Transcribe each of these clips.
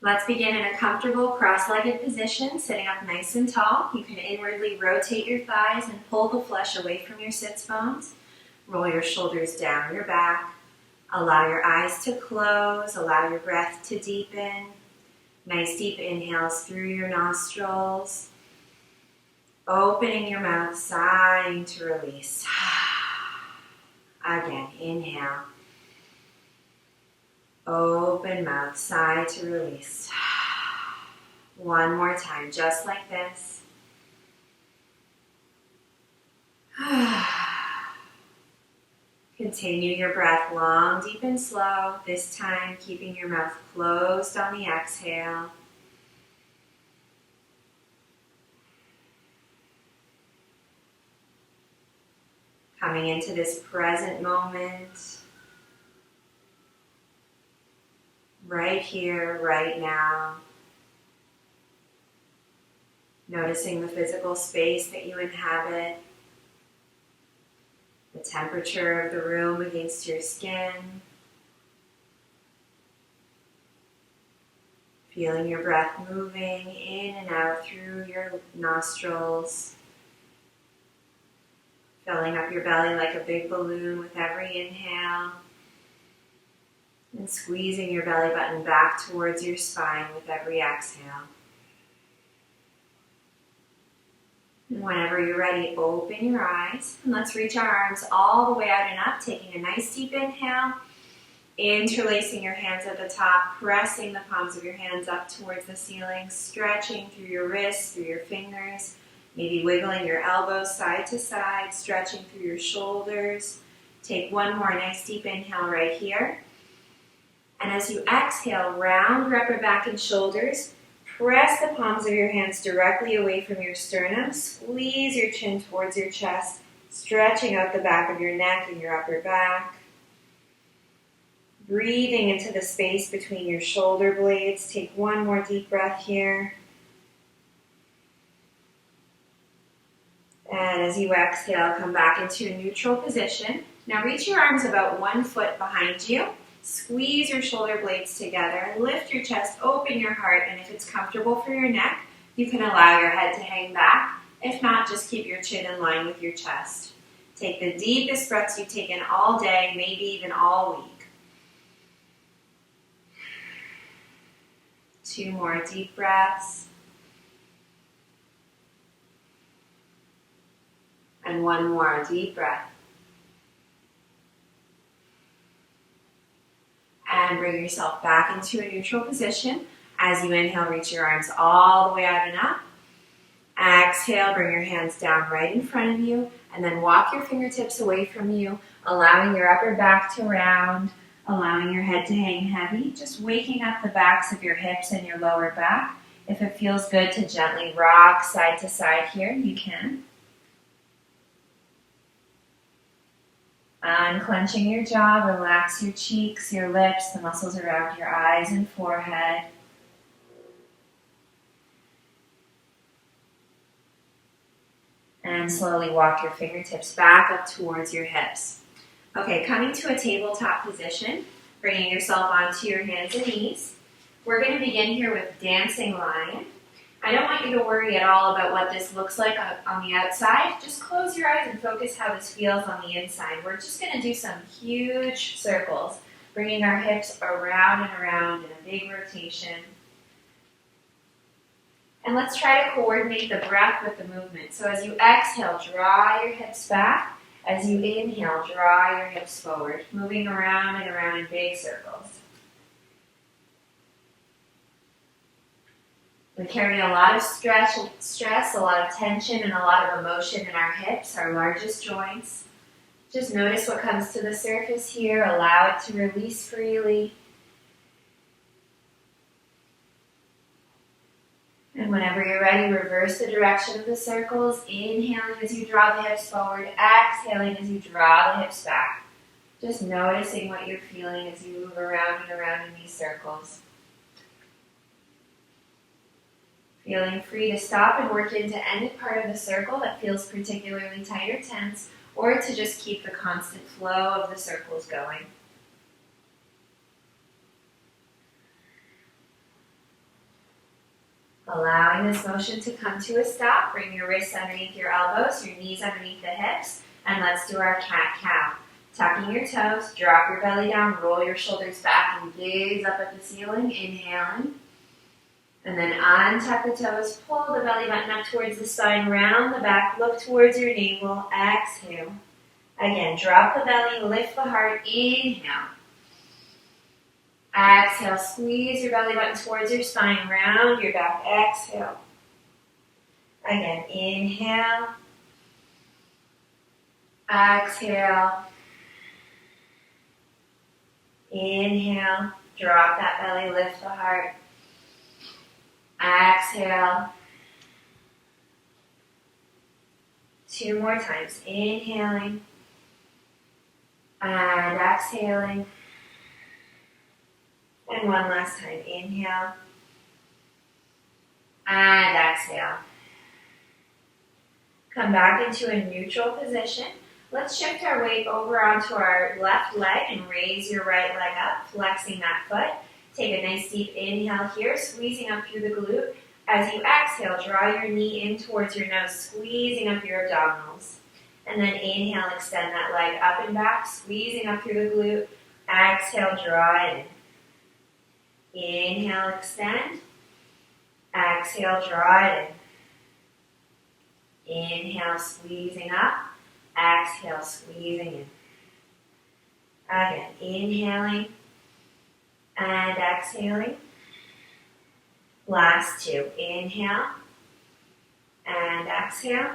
Let's begin in a comfortable cross-legged position, sitting up nice and tall. You can inwardly rotate your thighs and pull the flesh away from your sits bones. Roll your shoulders down your back. Allow your eyes to close. Allow your breath to deepen. Nice deep inhales through your nostrils. Opening your mouth, sighing to release. Again, inhale. Open mouth, sigh to release. One more time, just like this. Continue your breath long, deep, and slow. This time, keeping your mouth closed on the exhale. Coming into this present moment. Right here, right now. Noticing the physical space that you inhabit. The temperature of the room against your skin. Feeling your breath moving in and out through your nostrils. Filling up your belly like a big balloon with every inhale. And squeezing your belly button back towards your spine with every exhale. And whenever you're ready, open your eyes. And let's reach our arms all the way out and up, taking a nice deep inhale. Interlacing your hands at the top, pressing the palms of your hands up towards the ceiling, stretching through your wrists, through your fingers, maybe wiggling your elbows side to side, stretching through your shoulders. Take one more nice deep inhale right here. And as you exhale, round your upper back and shoulders. Press the palms of your hands directly away from your sternum. Squeeze your chin towards your chest, stretching out the back of your neck and your upper back. Breathing into the space between your shoulder blades. Take one more deep breath here. And as you exhale, come back into a neutral position. Now reach your arms about 1 foot behind you. Squeeze your shoulder blades together, lift your chest, open your heart, and if it's comfortable for your neck, you can allow your head to hang back. If not, just keep your chin in line with your chest. Take the deepest breaths you've taken all day, maybe even all week. 2 more deep breaths. And 1 more deep breath. And bring yourself back into a neutral position. As you inhale, reach your arms all the way out and up. Exhale, bring your hands down right in front of you. And then walk your fingertips away from you, allowing your upper back to round, allowing your head to hang heavy. Just waking up the backs of your hips and your lower back. If it feels good to gently rock side to side here, you can. Unclenching your jaw, relax your cheeks, your lips, the muscles around your eyes and forehead. And slowly walk your fingertips back up towards your hips. Okay, coming to a tabletop position, bringing yourself onto your hands and knees. We're going to begin here with Dancing Lion. I don't want you to worry at all about what this looks like on the outside. Just close your eyes and focus how this feels on the inside. We're just going to do some huge circles, bringing our hips around and around in a big rotation. And let's try to coordinate the breath with the movement. So as you exhale, draw your hips back. As you inhale, draw your hips forward, moving around and around in big circles. We carry a lot of stress, a lot of tension, and a lot of emotion in our hips, our largest joints. Just notice what comes to the surface here. Allow it to release freely. And whenever you're ready, reverse the direction of the circles. Inhaling as you draw the hips forward. Exhaling as you draw the hips back. Just noticing what you're feeling as you move around and around in these circles. Feeling free to stop and work into any part of the circle that feels particularly tight or tense, or to just keep the constant flow of the circles going. Allowing this motion to come to a stop, bring your wrists underneath your elbows, your knees underneath the hips, and let's do our cat-cow. Tucking your toes, drop your belly down, roll your shoulders back, and gaze up at the ceiling, inhaling. And then untuck the toes, pull the belly button up towards the spine, round the back, look towards your navel, exhale. Again, drop the belly, lift the heart, inhale. Exhale, squeeze your belly button towards your spine, round your back, exhale. Again, inhale. Exhale. Inhale, drop that belly, lift the heart. Exhale. 2 more times, inhaling and exhaling. And 1 last time, inhale and exhale. Come back into a neutral position. Let's shift our weight over onto our left leg and raise your right leg up, flexing that foot. Take a nice deep inhale here, squeezing up through the glute. As you exhale, draw your knee in towards your nose, squeezing up your abdominals. And then inhale, extend that leg up and back, squeezing up through the glute. Exhale, draw it in. Inhale, extend. Exhale, draw it in. Inhale, squeezing up. Exhale, squeezing in. Again, inhaling and exhaling. Last 2. Inhale and exhale.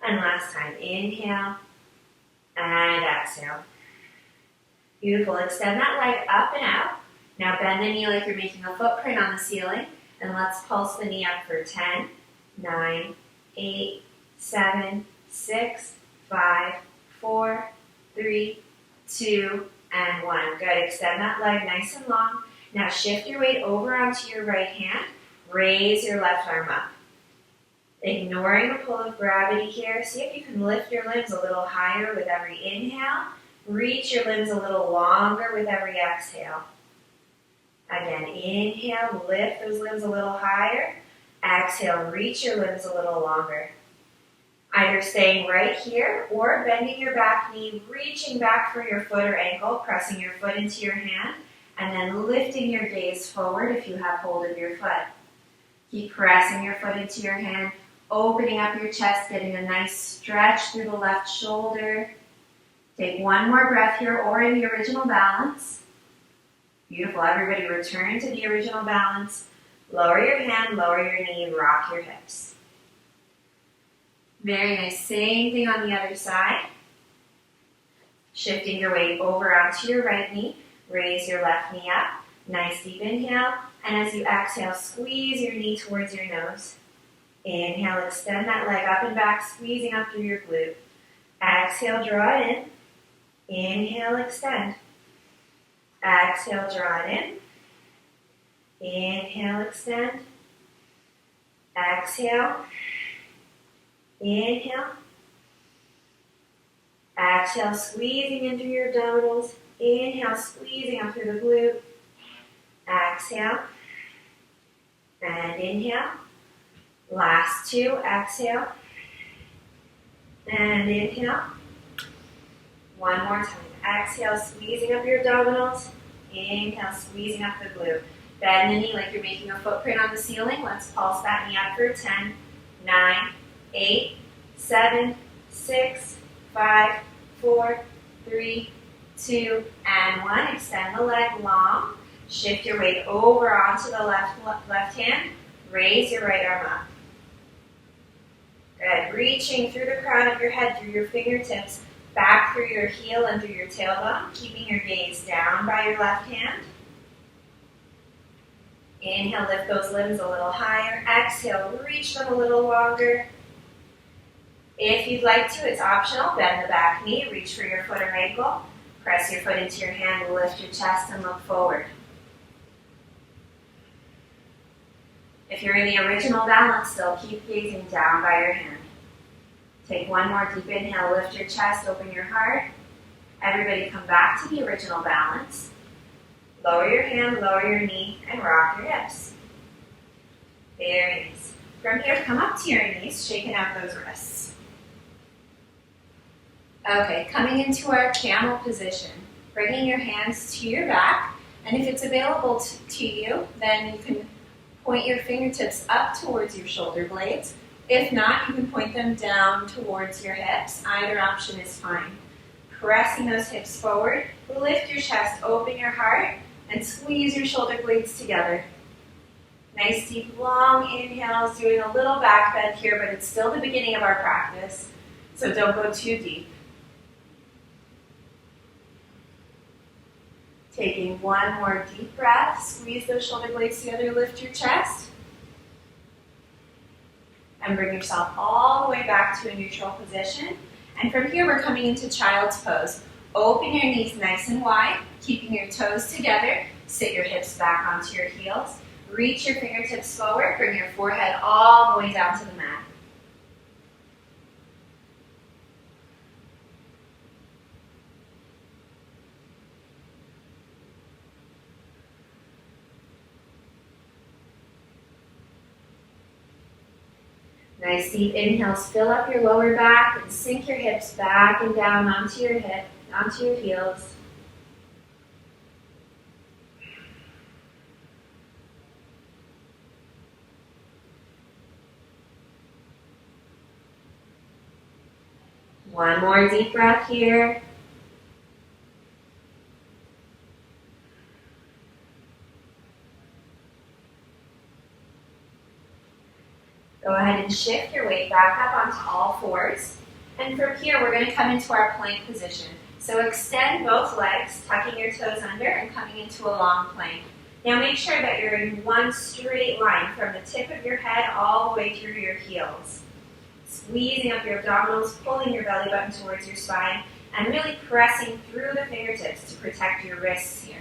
And last time, inhale and exhale. Beautiful. Extend that leg up and out. Now bend the knee like you're making a footprint on the ceiling. And let's pulse the knee up for 10, 9, 8, 7, 6, 5, 4, 3, 2, and 1. Good. Extend that leg nice and long. Now shift your weight over onto your right hand. Raise your left arm up. Ignoring the pull of gravity here. See if you can lift your limbs a little higher with every inhale. Reach your limbs a little longer with every exhale. Again, inhale, lift those limbs a little higher. Exhale, reach your limbs a little longer. Either staying right here or bending your back knee, reaching back for your foot or ankle, pressing your foot into your hand, and then lifting your gaze forward if you have hold of your foot. Keep pressing your foot into your hand, opening up your chest, getting a nice stretch through the left shoulder. Take 1 more breath here or in the original balance. Beautiful. Everybody return to the original balance. Lower your hand, lower your knee, rock your hips. Very nice. Same thing on the other side. Shifting your weight over onto your right knee. Raise your left knee up. Nice deep inhale. And as you exhale, squeeze your knee towards your nose. Inhale, extend that leg up and back, squeezing up through your glute. Exhale, draw it in. Inhale, extend. Exhale, draw it in. Inhale, extend. Exhale. Inhale. Exhale, squeezing into your abdominals. Inhale, squeezing up through the glute. Exhale. And inhale. Last 2, exhale. And inhale. 1 more time. Exhale, squeezing up your abdominals. Inhale, squeezing up the glute. Bend the knee like you're making a footprint on the ceiling. Let's pulse that knee up for 10, 9, 8, 7, 6, 5, 4, 3, 2, and 1. Extend the leg long. Shift your weight over onto the left hand. Raise your right arm up. Good. Reaching through the crown of your head, through your fingertips, back through your heel and through your tailbone, keeping your gaze down by your left hand. Inhale, lift those limbs a little higher. Exhale, reach them a little longer. If you'd like to, it's optional. Bend the back knee, reach for your foot or ankle. Press your foot into your hand, lift your chest, and look forward. If you're in the original balance still, keep gazing down by your hand. Take 1 more deep inhale, lift your chest, open your heart. Everybody come back to the original balance. Lower your hand, lower your knee, and rock your hips. Very nice. From here, come up to your knees, shaking out those wrists. Okay, coming into our camel position, bringing your hands to your back, and if it's available to you, then you can point your fingertips up towards your shoulder blades. If not, you can point them down towards your hips. Either option is fine. Pressing those hips forward, lift your chest, open your heart, and squeeze your shoulder blades together. Nice, deep, long inhales, doing a little back bend here, but it's still the beginning of our practice, so don't go too deep. Taking one more deep breath, squeeze those shoulder blades together, lift your chest, and bring yourself all the way back to a neutral position. And from here, we're coming into child's pose. Open your knees nice and wide, keeping your toes together. Sit your hips back onto your heels. Reach your fingertips forward. Bring your forehead all the way down to the mat. Nice deep inhales, fill up your lower back and sink your hips back and down onto your heels. One more deep breath here. Go ahead and shift your weight back up onto all fours. And from here, we're going to come into our plank position. So extend both legs, tucking your toes under and coming into a long plank. Now make sure that you're in one straight line from the tip of your head all the way through your heels. Squeezing up your abdominals, pulling your belly button towards your spine, and really pressing through the fingertips to protect your wrists here.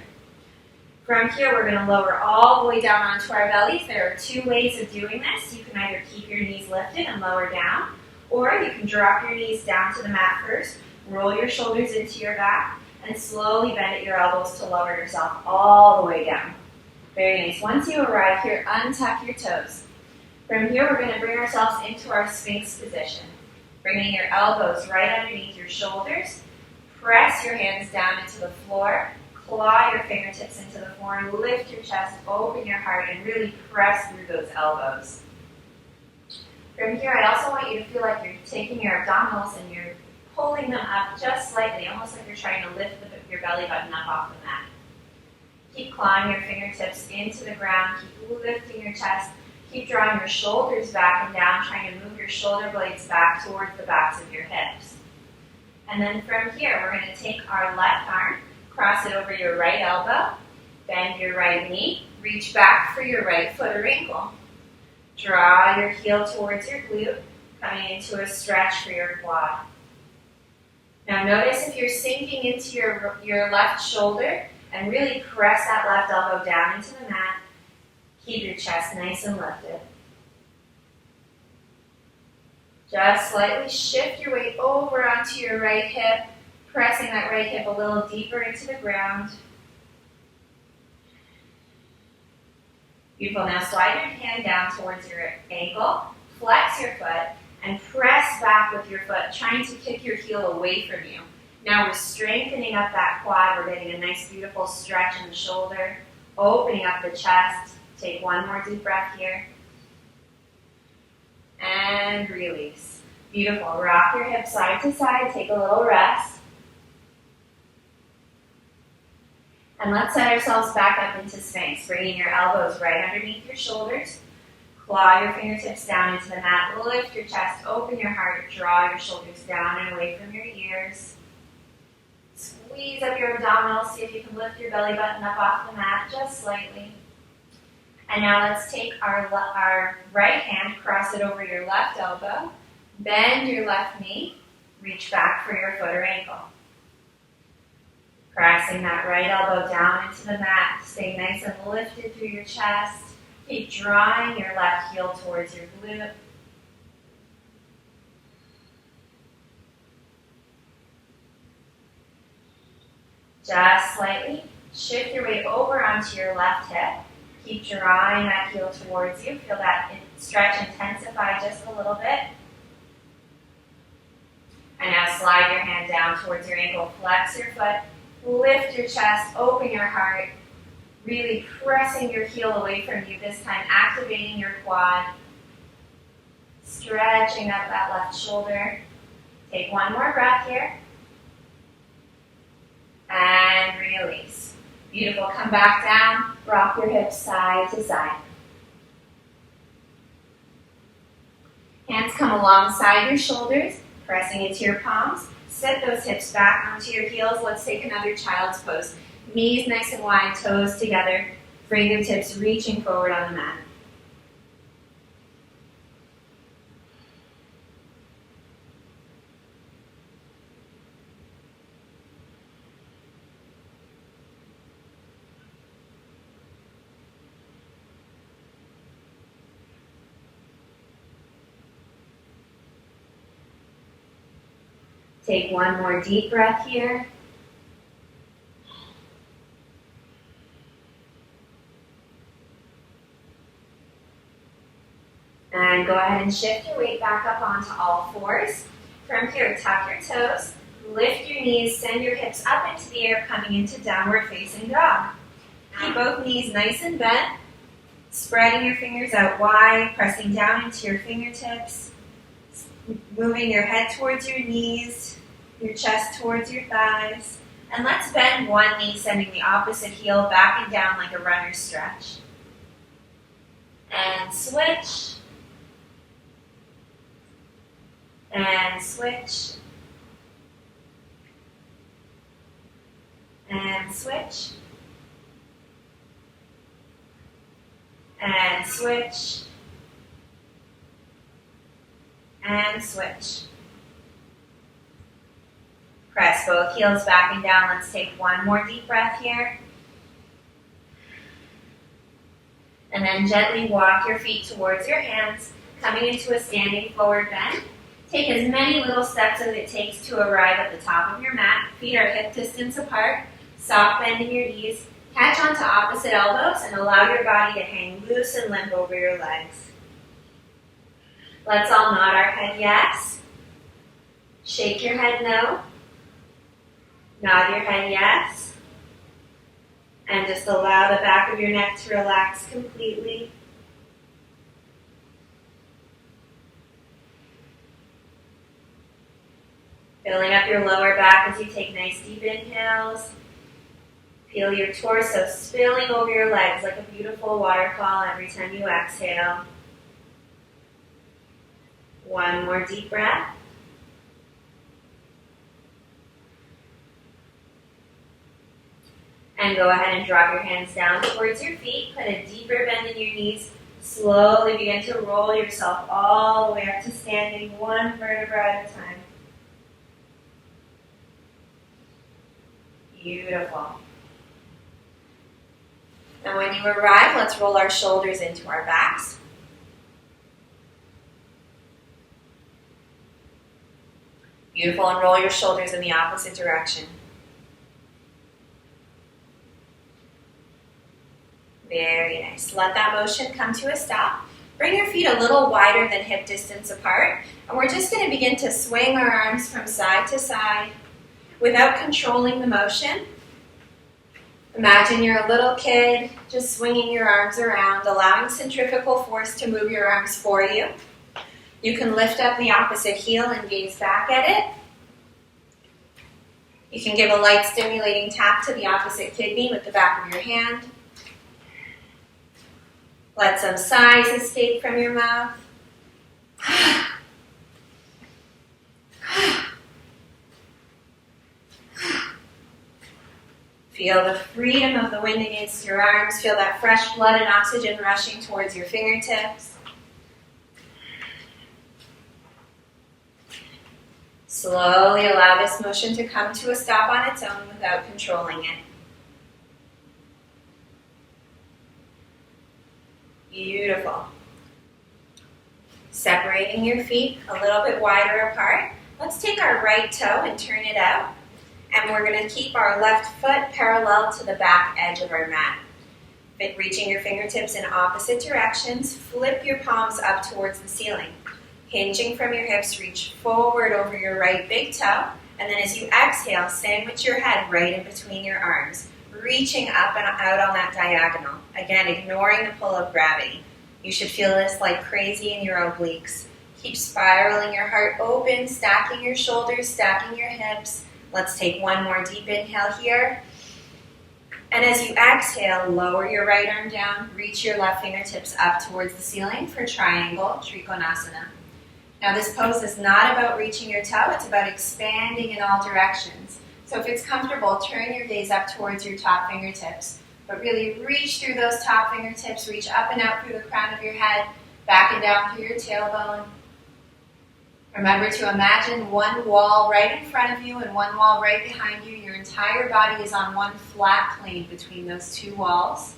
From here, we're going to lower all the way down onto our bellies. There are two ways of doing this. You can either keep your knees lifted and lower down, or you can drop your knees down to the mat first, roll your shoulders into your back, and slowly bend at your elbows to lower yourself all the way down. Very nice. Once you arrive here, untuck your toes. From here, we're going to bring ourselves into our Sphinx position. Bringing your elbows right underneath your shoulders. Press your hands down into the floor. Claw your fingertips into the floor and lift your chest, open your heart, and really press through those elbows. From here, I also want you to feel like you're taking your abdominals and you're pulling them up just slightly, almost like you're trying to lift your belly button up off the mat. Keep clawing your fingertips into the ground, keep lifting your chest, keep drawing your shoulders back and down, trying to move your shoulder blades back towards the backs of your hips. And then from here, we're going to take our left arm, cross it over your right elbow, bend your right knee, reach back for your right foot or ankle. Draw your heel towards your glute, coming into a stretch for your quad. Now notice if you're sinking into your left shoulder and really press that left elbow down into the mat. Keep your chest nice and lifted. Just slightly shift your weight over onto your right hip, pressing that right hip a little deeper into the ground. Beautiful. Now slide your hand down towards your ankle, flex your foot, and press back with your foot, trying to kick your heel away from you. Now we're strengthening up that quad. We're getting a nice, beautiful stretch in the shoulder, opening up the chest. Take one more deep breath here. And release. Beautiful. Rock your hips side to side. Take a little rest. And let's set ourselves back up into Sphinx, bringing your elbows right underneath your shoulders. Claw your fingertips down into the mat. Lift your chest, open your heart, draw your shoulders down and away from your ears. Squeeze up your abdominals. See if you can lift your belly button up off the mat just slightly. And now let's take our right hand, cross it over your left elbow, bend your left knee, reach back for your foot or ankle. Pressing that right elbow down into the mat, stay nice and lifted through your chest. Keep drawing your left heel towards your glute. Just slightly shift your weight over onto your left hip. Keep drawing that heel towards you. Feel that stretch intensify just a little bit. And now slide your hand down towards your ankle. Flex your foot. Lift your chest. Open your heart. Really pressing your heel away from you this time. Activating your quad. Stretching up that left shoulder. Take one more breath here. And release. Beautiful. Come back down. Rock your hips side to side. Hands come alongside your shoulders, pressing into your palms. Set those hips back onto your heels. Let's take another child's pose. Knees nice and wide, toes together. Fingertips reaching forward on the mat. Take one more deep breath here. And go ahead and shift your weight back up onto all fours. From here, tuck your toes, lift your knees, send your hips up into the air, coming into downward facing dog. Keep both knees nice and bent, spreading your fingers out wide, pressing down into your fingertips. Moving your head towards your knees, your chest towards your thighs. And let's bend one knee, sending the opposite heel back and down like a runner's stretch. And switch. And switch. And switch. And switch. And switch. Press both heels back and down. Let's take one more deep breath here. And then gently walk your feet towards your hands, coming into a standing forward bend. Take as many little steps as it takes to arrive at the top of your mat. Feet are hip distance apart. Soft bend in your knees. Catch onto opposite elbows and allow your body to hang loose and limp over your legs. Let's all nod our head yes. Shake your head no. Nod your head yes. And just allow the back of your neck to relax completely. Filling up your lower back as you take nice deep inhales. Feel your torso spilling over your legs like a beautiful waterfall every time you exhale. One more deep breath. And go ahead and drop your hands down towards your feet. Put a deeper bend in your knees. Slowly begin to roll yourself all the way up to standing, one vertebra at a time. Beautiful. And when you arrive, let's roll our shoulders into our backs. Beautiful, and roll your shoulders in the opposite direction. Very nice. Let that motion come to a stop. Bring your feet a little wider than hip distance apart, and we're just going to begin to swing our arms from side to side without controlling the motion. Imagine you're a little kid just swinging your arms around, allowing centrifugal force to move your arms for you. You can lift up the opposite heel and gaze back at it. You can give a light stimulating tap to the opposite kidney with the back of your hand. Let some sighs escape from your mouth. Feel the freedom of the wind against your arms. Feel that fresh blood and oxygen rushing towards your fingertips. Slowly allow this motion to come to a stop on its own without controlling it. Beautiful. Separating your feet a little bit wider apart. Let's take our right toe and turn it out. And we're going to keep our left foot parallel to the back edge of our mat. Reaching your fingertips in opposite directions, flip your palms up towards the ceiling. Hinging from your hips, reach forward over your right big toe, and then as you exhale, sandwich your head right in between your arms, reaching up and out on that diagonal. Again, ignoring the pull of gravity. You should feel this like crazy in your obliques. Keep spiraling your heart open, stacking your shoulders, stacking your hips. Let's take one more deep inhale here. And as you exhale, lower your right arm down, reach your left fingertips up towards the ceiling for triangle, Trikonasana. Now this pose is not about reaching your toe, it's about expanding in all directions. So if it's comfortable, turn your gaze up towards your top fingertips. But really reach through those top fingertips, reach up and out through the crown of your head, back and down through your tailbone. Remember to imagine one wall right in front of you and one wall right behind you. Your entire body is on one flat plane between those two walls.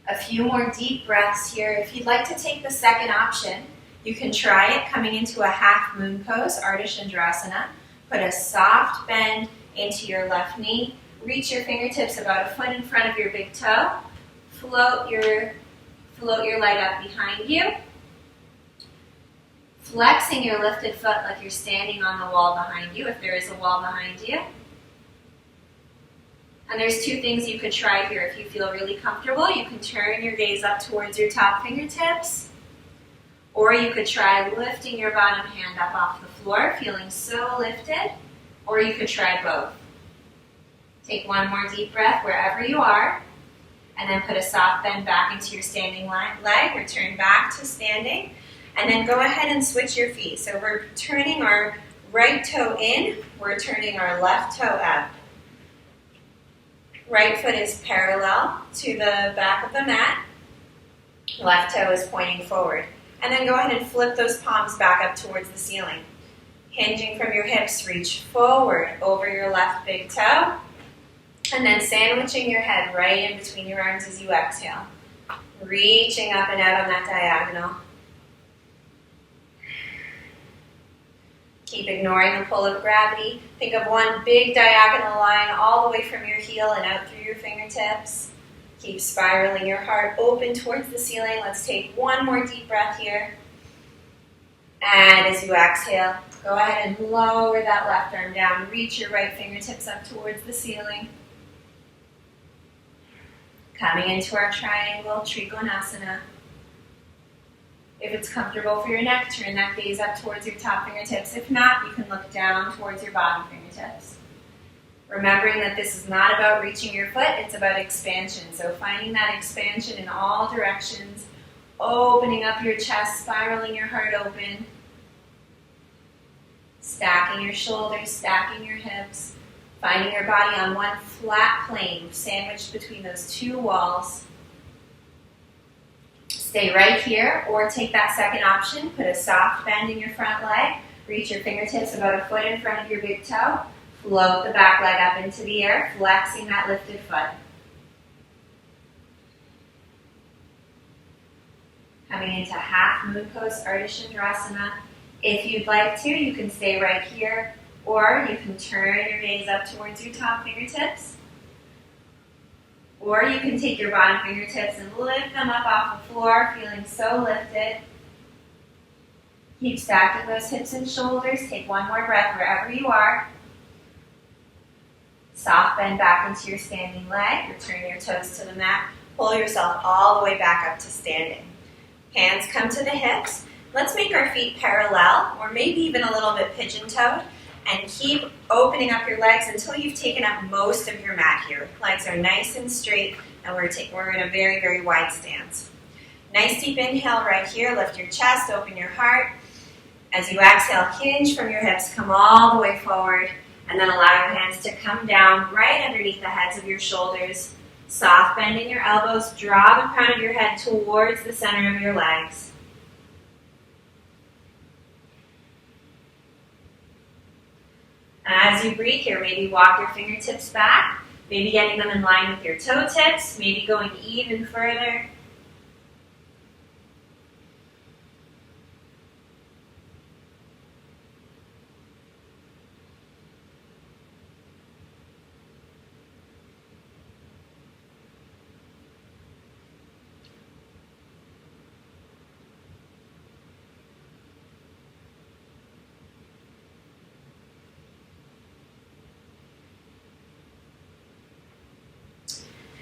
A few more deep breaths here. If you'd like to take the second option, you can try it coming into a half moon pose, Ardha Chandrasana. Put a soft bend into your left knee. Reach your fingertips about a foot in front of your big toe. Float your leg up behind you. Flexing your lifted foot like you're standing on the wall behind you, if there is a wall behind you. And there's two things you could try here. If you feel really comfortable, you can turn your gaze up towards your top fingertips. Or you could try lifting your bottom hand up off the floor, feeling so lifted. Or you could try both. Take one more deep breath wherever you are. And then put a soft bend back into your standing leg. Return back to standing. And then go ahead and switch your feet. So we're turning our right toe in. We're turning our left toe up. Right foot is parallel to the back of the mat. Left toe is pointing forward. And then go ahead and flip those palms back up towards the ceiling. Hinging from your hips, reach forward over your left big toe. And then sandwiching your head right in between your arms as you exhale. Reaching up and out on that diagonal. Keep ignoring the pull of gravity. Think of one big diagonal line all the way from your heel and out through your fingertips. Keep spiraling your heart open towards the ceiling. Let's take one more deep breath here. And as you exhale, go ahead and lower that left arm down. Reach your right fingertips up towards the ceiling. Coming into our triangle, Trikonasana. If it's comfortable for your neck, turn that gaze up towards your top fingertips. If not, you can look down towards your bottom fingertips. Remembering that this is not about reaching your foot, it's about expansion. So finding that expansion in all directions, opening up your chest, spiraling your heart open, stacking your shoulders, stacking your hips, finding your body on one flat plane, sandwiched between those two walls. Stay right here, or take that second option. Put a soft bend in your front leg. Reach your fingertips about a foot in front of your big toe. Float the back leg up into the air, flexing that lifted foot. Coming into half moon pose, Ardha Chandrasana. If you'd like to, you can stay right here, or you can turn your gaze up towards your top fingertips. Or you can take your bottom fingertips and lift them up off the floor, feeling so lifted. Keep stacking those hips and shoulders. Take one more breath wherever you are. Soft bend back into your standing leg. Return your toes to the mat. Pull yourself all the way back up to standing. Hands come to the hips. Let's make our feet parallel, or maybe even a little bit pigeon-toed. And keep opening up your legs until you've taken up most of your mat here. Legs are nice and straight, and we're in a very, very wide stance. Nice deep inhale right here. Lift your chest, open your heart. As you exhale, hinge from your hips, come all the way forward, and then allow your hands to come down right underneath the heads of your shoulders. Soft bending your elbows. Draw the crown of your head towards the center of your legs. As you breathe here, maybe walk your fingertips back, maybe getting them in line with your toe tips, maybe going even further.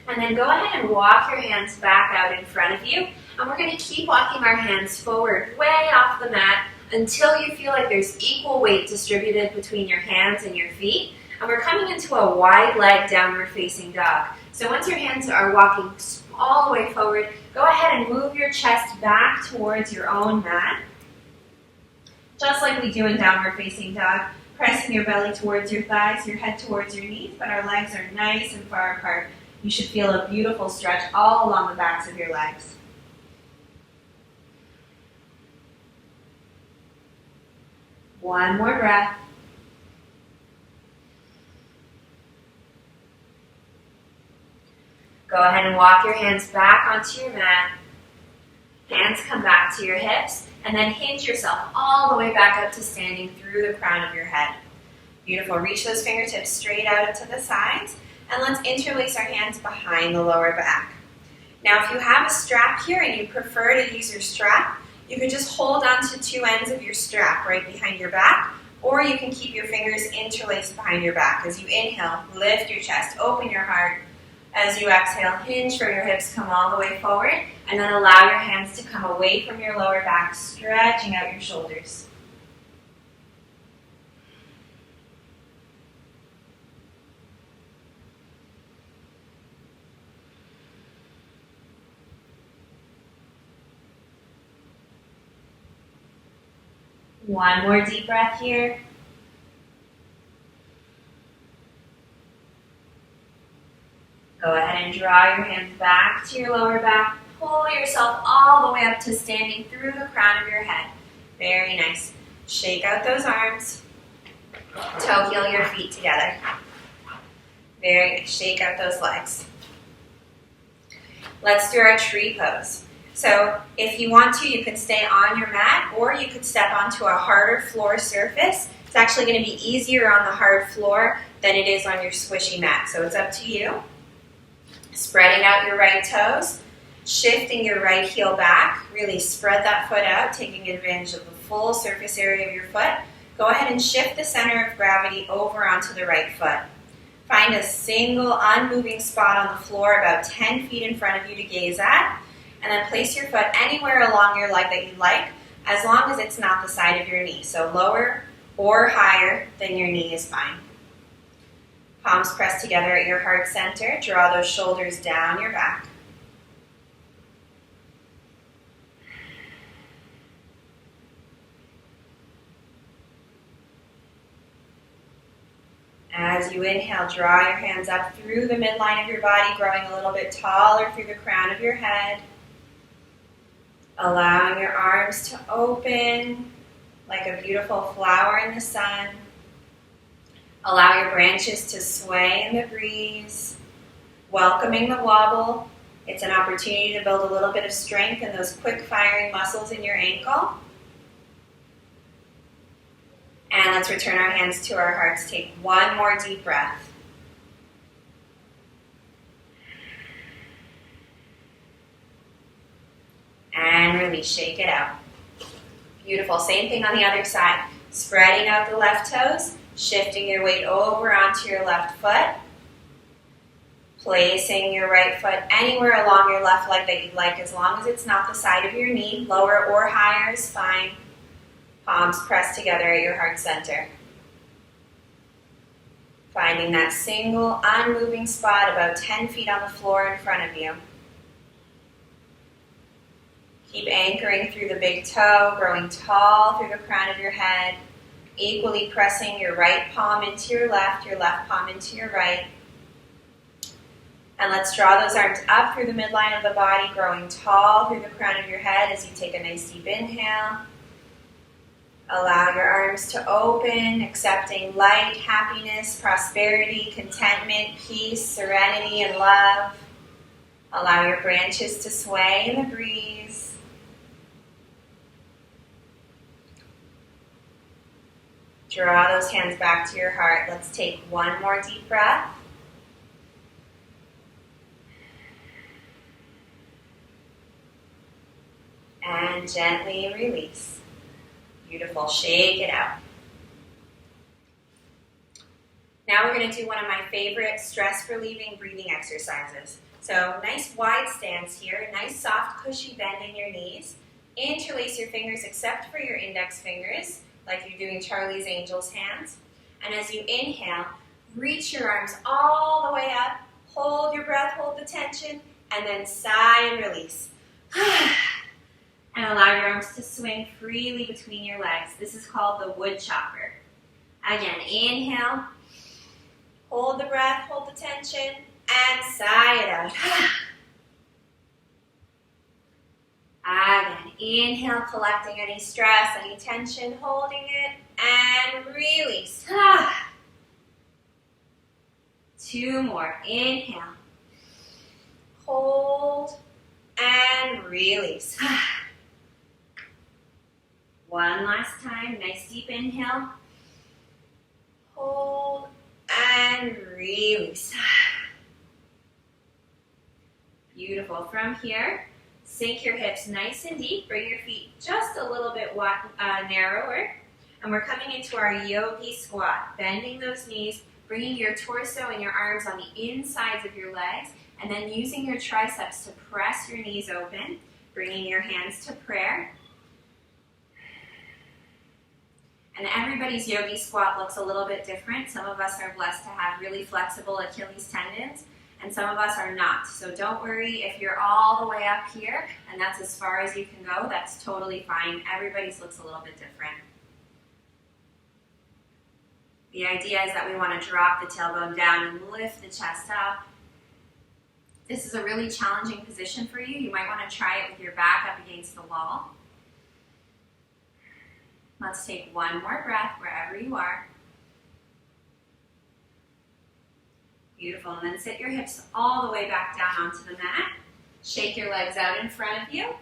And then go ahead and walk your hands back out in front of you. And we're going to keep walking our hands forward, way off the mat, until you feel like there's equal weight distributed between your hands and your feet. And we're coming into a wide leg downward facing dog. So once your hands are walking all the way forward, go ahead and move your chest back towards your own mat. Just like we do in downward facing dog, pressing your belly towards your thighs, your head towards your knees, but our legs are nice and far apart. You should feel a beautiful stretch all along the backs of your legs. One more breath. Go ahead and walk your hands back onto your mat. Hands come back to your hips, and then hinge yourself all the way back up to standing through the crown of your head. Beautiful. Reach those fingertips straight out to the sides, and let's interlace our hands behind the lower back. Now, if you have a strap here and you prefer to use your strap, you can just hold on to two ends of your strap right behind your back, or you can keep your fingers interlaced behind your back. As you inhale, lift your chest, open your heart. As you exhale, hinge from your hips, come all the way forward, and then allow your hands to come away from your lower back, stretching out your shoulders. One more deep breath here. Go ahead and draw your hands back to your lower back. Pull yourself all the way up to standing through the crown of your head. Very nice. Shake out those arms. Toe heel your feet together. Very nice. Shake out those legs. Let's do our tree pose. So if you want to, you can stay on your mat, or you could step onto a harder floor surface. It's actually going to be easier on the hard floor than it is on your squishy mat. So it's up to you. Spreading out your right toes, shifting your right heel back. Really spread that foot out, taking advantage of the full surface area of your foot. Go ahead and shift the center of gravity over onto the right foot. Find a single unmoving spot on the floor about 10 feet in front of you to gaze at, and then place your foot anywhere along your leg that you'd like, as long as it's not the side of your knee. So lower or higher than your knee is fine. Palms pressed together at your heart center. Draw those shoulders down your back. As you inhale, draw your hands up through the midline of your body, growing a little bit taller through the crown of your head. Allowing your arms to open like a beautiful flower in the sun. Allow your branches to sway in the breeze. Welcoming the wobble. It's an opportunity to build a little bit of strength in those quick firing muscles in your ankle. And let's return our hands to our hearts. Take one more deep breath. And release, shake it out. Beautiful. Same thing on the other side. Spreading out the left toes, shifting your weight over onto your left foot. Placing your right foot anywhere along your left leg that you'd like, as long as it's not the side of your knee. Lower or higher is fine. Palms pressed together at your heart center. Finding that single unmoving spot about 10 feet on the floor in front of you. Keep anchoring through the big toe, growing tall through the crown of your head. Equally pressing your right palm into your left palm into your right. And let's draw those arms up through the midline of the body, growing tall through the crown of your head as you take a nice deep inhale. Allow your arms to open, accepting light, happiness, prosperity, contentment, peace, serenity, and love. Allow your branches to sway in the breeze. Draw those hands back to your heart. Let's take one more deep breath. And gently release. Beautiful. Shake it out. Now we're going to do one of my favorite stress-relieving breathing exercises. So nice wide stance here, nice soft cushy bend in your knees. Interlace your fingers except for your index fingers, like you're doing Charlie's Angels hands. And as you inhale, reach your arms all the way up, hold your breath, hold the tension, and then sigh and release. And allow your arms to swing freely between your legs. This is called the wood chopper. Again, inhale, hold the breath, hold the tension, and sigh it out. Again, inhale, collecting any stress, any tension, holding it, and release. 2 more. Inhale, hold, and release. 1 last time. Nice deep inhale. Hold and release. Beautiful. From here, sink your hips nice and deep. Bring your feet just a little bit narrower. And we're coming into our yogi squat. Bending those knees, bringing your torso and your arms on the insides of your legs, and then using your triceps to press your knees open, bringing your hands to prayer. And everybody's yogi squat looks a little bit different. Some of us are blessed to have really flexible Achilles tendons, and some of us are not. So don't worry if you're all the way up here and that's as far as you can go, that's totally fine. Everybody's looks a little bit different. The idea is that we want to drop the tailbone down and lift the chest up. This is a really challenging position for you. You might want to try it with your back up against the wall. Let's take 1 more breath wherever you are. Beautiful. And then sit your hips all the way back down onto the mat. Shake your legs out in front of you.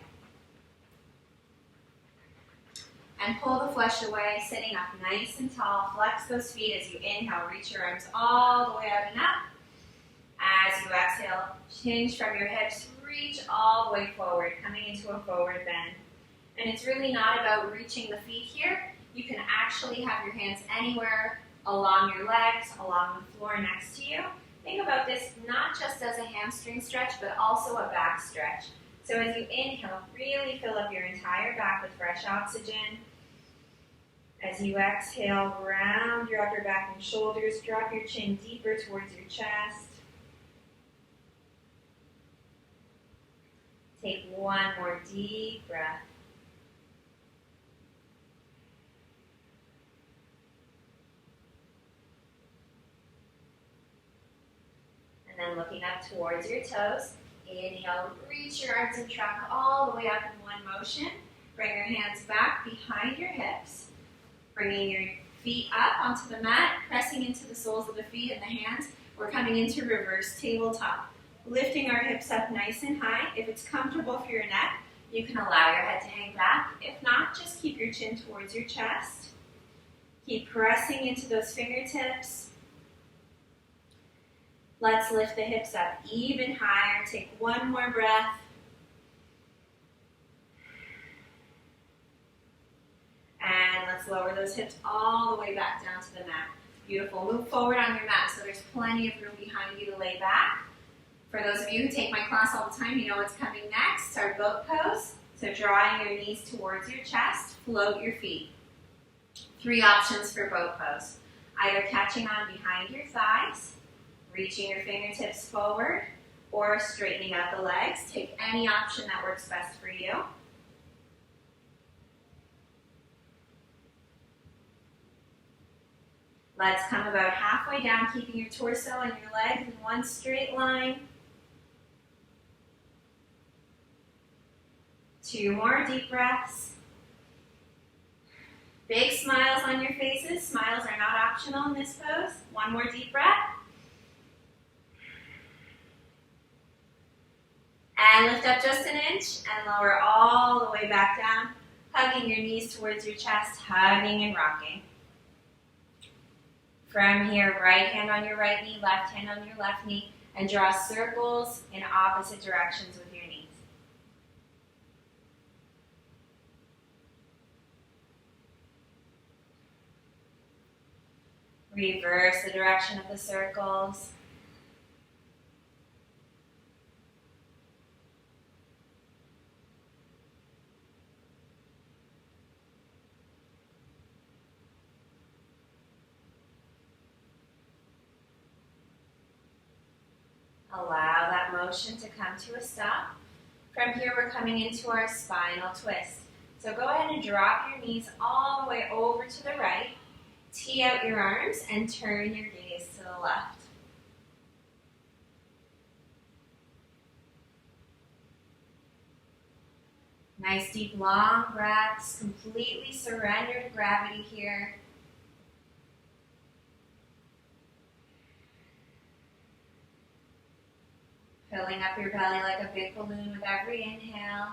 And pull the flesh away, sitting up nice and tall. Flex those feet as you inhale. Reach your arms all the way out and up. As you exhale, hinge from your hips. Reach all the way forward, coming into a forward bend. And it's really not about reaching the feet here. You can actually have your hands anywhere along your legs, along the floor next to you. Think about this not just as a hamstring stretch, but also a back stretch. So as you inhale, really fill up your entire back with fresh oxygen. As you exhale, round your upper back and shoulders. Drop your chin deeper towards your chest. Take 1 more deep breath. And then looking up towards your toes. Inhale, reach your arms and trunk all the way up in one motion. Bring your hands back behind your hips. Bringing your feet up onto the mat, pressing into the soles of the feet and the hands. We're coming into reverse tabletop. Lifting our hips up nice and high. If it's comfortable for your neck, you can allow your head to hang back. If not, just keep your chin towards your chest. Keep pressing into those fingertips. Let's lift the hips up even higher. Take 1 more breath. And let's lower those hips all the way back down to the mat. Beautiful. Move forward on your mat so there's plenty of room behind you to lay back. For those of you who take my class all the time, you know what's coming next, our boat pose. So drawing your knees towards your chest, float your feet. 3 options for boat pose. Either catching on behind your thighs, reaching your fingertips forward, or straightening out the legs. Take any option that works best for you. Let's come about halfway down, keeping your torso and your legs in one straight line. 2 more deep breaths. Big smiles on your faces. Smiles are not optional in this pose. 1 more deep breath. And lift up just an inch and lower all the way back down, hugging your knees towards your chest, hugging and rocking. From here, right hand on your right knee, left hand on your left knee, and draw circles in opposite directions with your knees. Reverse the direction of the circles. Allow that motion to come to a stop. From here, we're coming into our spinal twist. So go ahead and drop your knees all the way over to the right. Tee out your arms and turn your gaze to the left. Nice deep long breaths. Completely surrender to gravity here. Filling up your belly like a big balloon with every inhale.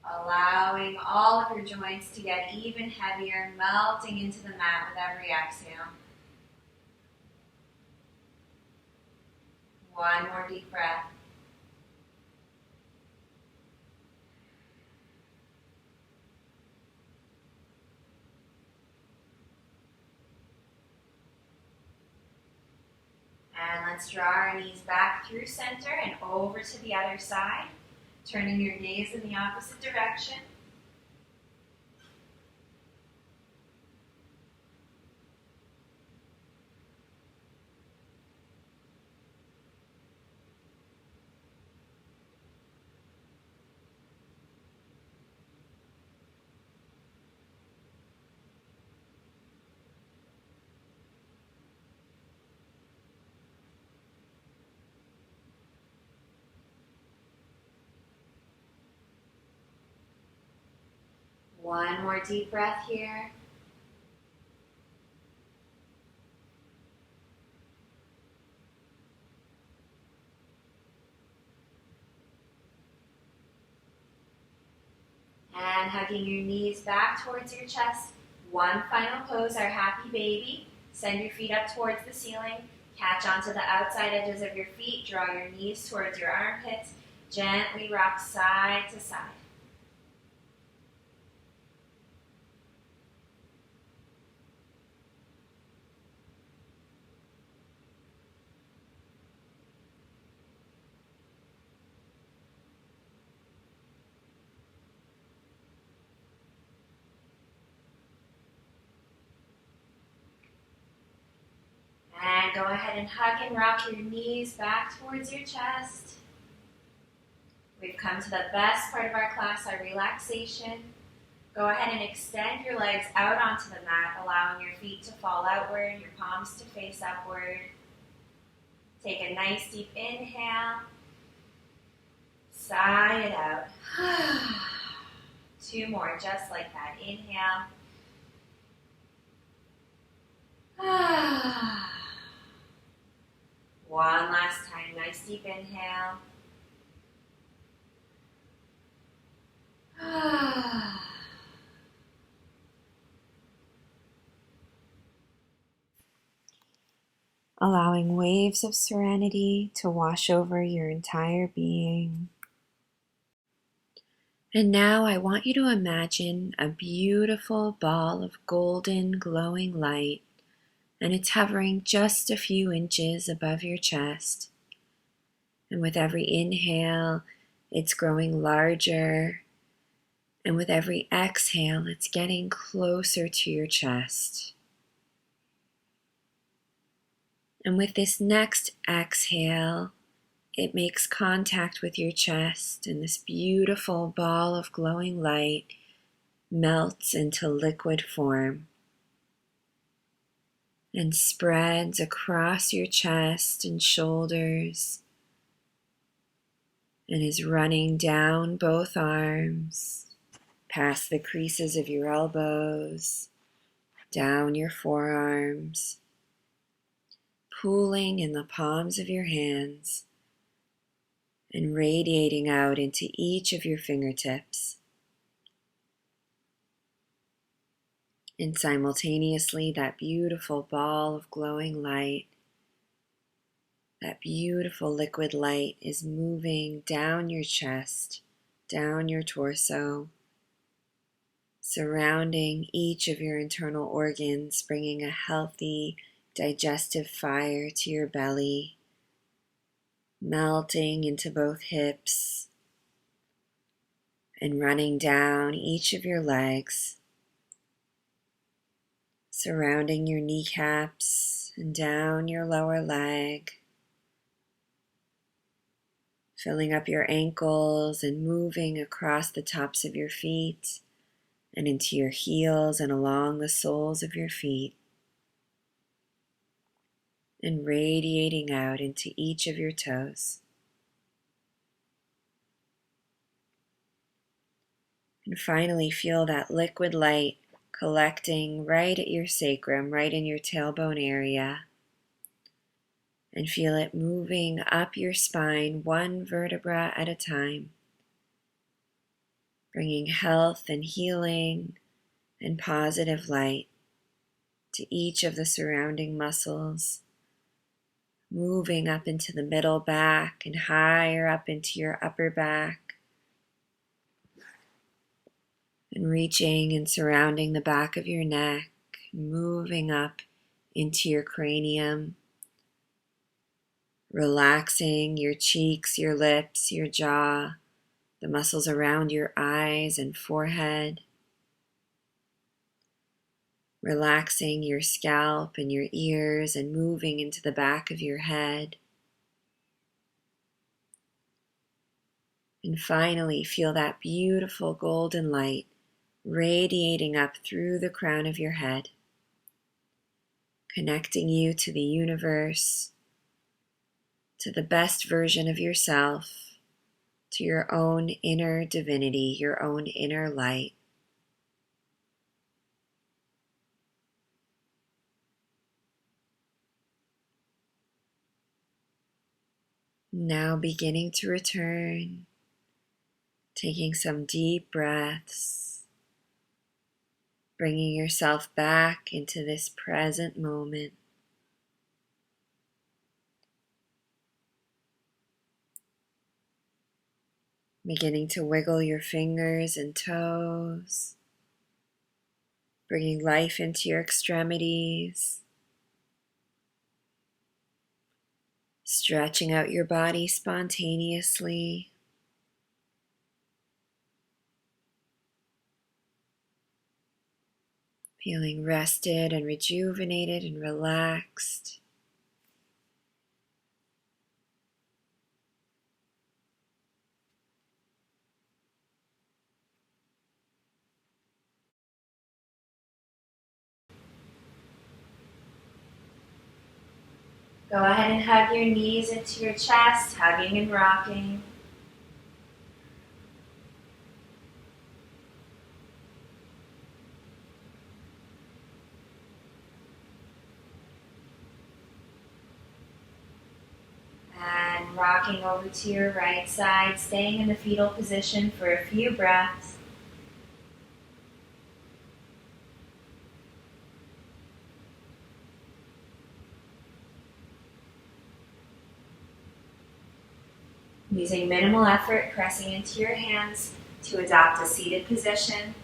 Allowing all of your joints to get even heavier, melting into the mat with every exhale. One more deep breath. And let's draw our knees back through center and over to the other side, turning your gaze in the opposite direction. One more deep breath here. And hugging your knees back towards your chest. One final pose, our happy baby. Send your feet up towards the ceiling. Catch onto the outside edges of your feet. Draw your knees towards your armpits. Gently rock side to side. And go ahead and hug and rock your knees back towards your chest. We've come to the best part of our class, our relaxation. Go ahead and extend your legs out onto the mat, allowing your feet to fall outward, your palms to face upward. Take a nice deep inhale. Sigh it out. Two more, just like that. Inhale. One last time. Nice deep inhale. Allowing waves of serenity to wash over your entire being. And now I want you to imagine a beautiful ball of golden glowing light, and it's hovering just a few inches above your chest. And with every inhale, it's growing larger. And with every exhale, it's getting closer to your chest. And with this next exhale, it makes contact with your chest, and this beautiful ball of glowing light melts into liquid form and spreads across your chest and shoulders and is running down both arms, past the creases of your elbows, down your forearms, pooling in the palms of your hands and radiating out into each of your fingertips. And simultaneously, that beautiful ball of glowing light, that beautiful liquid light is moving down your chest, down your torso, surrounding each of your internal organs, bringing a healthy digestive fire to your belly, melting into both hips and running down each of your legs, surrounding your kneecaps and down your lower leg, filling up your ankles and moving across the tops of your feet and into your heels and along the soles of your feet, and radiating out into each of your toes. And finally, feel that liquid light collecting right at your sacrum, right in your tailbone area. And feel it moving up your spine, one vertebra at a time, bringing health and healing and positive light to each of the surrounding muscles, moving up into the middle back and higher up into your upper back, and reaching and surrounding the back of your neck, moving up into your cranium, relaxing your cheeks, your lips, your jaw, the muscles around your eyes and forehead, relaxing your scalp and your ears and moving into the back of your head. And finally, feel that beautiful golden light radiating up through the crown of your head, connecting you to the universe, to the best version of yourself, to your own inner divinity, your own inner light. Now beginning to return, taking some deep breaths, bringing yourself back into this present moment. Beginning to wiggle your fingers and toes, bringing life into your extremities, stretching out your body spontaneously, feeling rested and rejuvenated and relaxed. Go ahead and hug your knees into your chest, hugging and rocking. And rocking over to your right side, staying in the fetal position for a few breaths. Using minimal effort, pressing into your hands to adopt a seated position.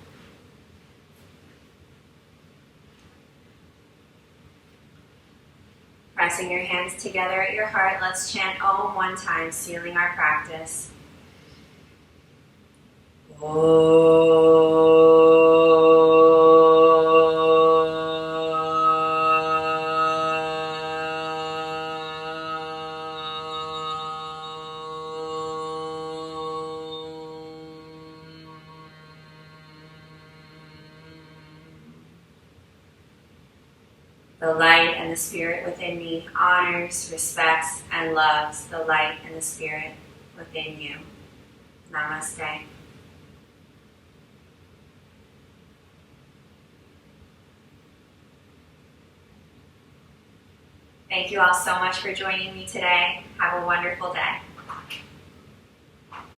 Pressing your hands together at your heart, let's chant Om one time, sealing our practice. The light and the spirit within me honors, respects, and loves the light and the spirit within you. Namaste. Thank you all so much for joining me today. Have a wonderful day.